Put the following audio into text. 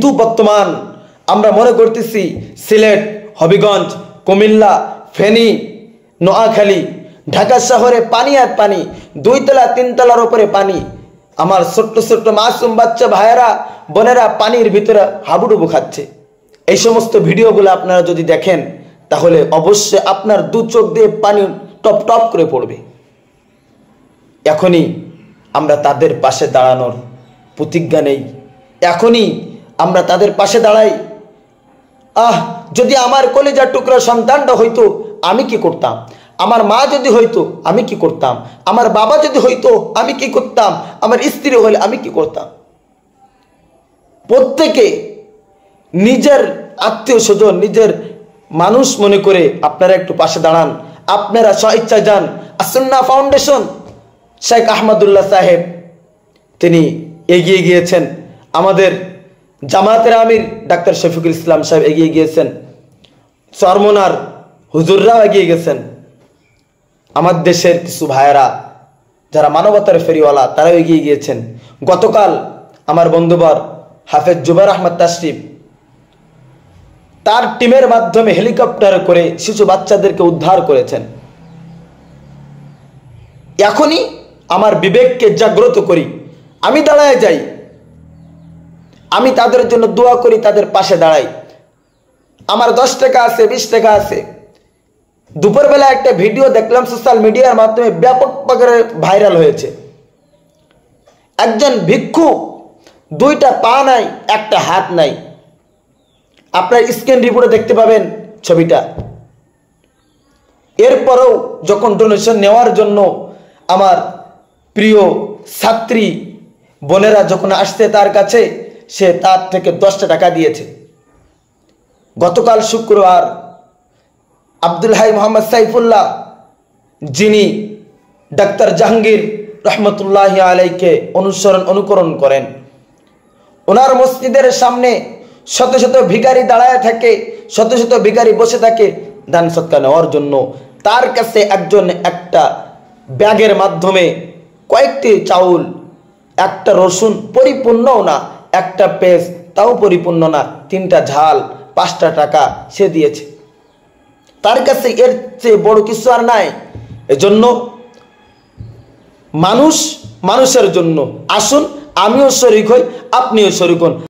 কিন্তু বর্তমান আমরা মনে করতেছি সিলেট, হবিগঞ্জ, কুমিল্লা, ফেনী, নোয়াখালী, ঢাকা শহরে পানি আর পানি, 2 তলা 3 তলার উপরে পানি। আমার ছোট্ট ছোট্ট মাসুম বাচ্চা ভাইয়েরা বোনেরা পানির ভিতরে হাবুডুবু খাচ্ছে। এই সমস্ত ভিডিওগুলো আপনারা যদি দেখেন তাহলে অবশ্যই আপনার 2 চোখ দিয়ে পানি টপ টপ করে পড়বে। এখনই আমরা তাদের পাশে দাঁড়ানোর প্রতিজ্ঞা নেই, এখনই আমরা তাদের পাশে দাঁড়াই। যদি আমার কলিজার টুকরা সন্তানটা হইতো আমি কি করতাম, আমার মা যদি হইতো আমি কি করতাম, আমার বাবা যদি হইতো আমি কি করতাম, আমার স্ত্রী হলে আমি কি করতাম। প্রত্যেকে নিজের আত্মীয় স্বজন, নিজের মানুষ মনে করে আপনারা একটু পাশে দাঁড়ান। আপনারা স্বেচ্ছায় যান। আসুন্নাহ ফাউন্ডেশন শেখ আহমদুল্লাহ সাহেব তিনি এগিয়ে গিয়েছেন, আমাদের জামাতের আমির ডাক্তার শফিকুল ইসলাম সাহেব এগিয়ে গিয়েছেন, চরমনার হুজুররাও এগিয়ে গেছেন, আমার দেশের কিছু ভাইয়েরা যারা মানবতার ফেরিওয়ালা তারাও এগিয়ে গিয়েছেন। গতকাল আমার বন্ধুবর হাফেজ জুবাইর আহমদ তাশরিফ তার টিমের মাধ্যমে হেলিকপ্টার করে শিশু বাচ্চাদেরকে উদ্ধার করেছেন। এখনই আমার বিবেককে জাগ্রত করি, আমি দাঁড়ায় যাই, আমি তাদের জন্য দোয়া করি, তাদের পাশে দাঁড়াই। আমার 10 টাকা আছে, 20 টাকা আছে। দুপুরবেলা একটা ভিডিও দেখলাম সোশ্যাল মিডিয়ার মাধ্যমে ব্যাপক প্রকারে ভাইরাল হয়েছে। একজন ভিক্ষু 2টা পা নাই, 1টা হাত নাই। আপনার স্ক্রিন রিপোর্টে দেখতে পাবেন ছবিটা। এরপরেও যখন ডোনেশন নেওয়ার জন্য আমার প্রিয় ছাত্রী বোনেরা যখন আসছে তার কাছে, সে তার থেকে 10টা টাকা দিয়েছে। গতকাল শুক্রবার আব্দুল হাই মোহাম্মদ সাইফুল্লাহ, যিনি ডাক্তার জাহাঙ্গীর রহমতুল্লাহি আলাইকে অনুকরণ করেন, ওনার মসজিদের সামনে শত শত ভিখারি দাঁড়ায় থাকে, শত শত ভিখারি বসে থাকে দান সৎকা নেওয়ার জন্য। তার কাছে একজন একটা ব্যাগের মাধ্যমে কয়েকটি চাউল, একটা রসুন পরিপূর্ণও না, একটা পেঁয়াজ তাও পরিপূর্ণ না, 3টা ঝাল, 5টা টাকা সে দিয়েছে। তার কাছে এর চেয়ে বড় কিছু আর নাই। এজন্য মানুষ মানুষের জন্য, আসুন আমিও শরীক হই, আপনিও শরীক হন।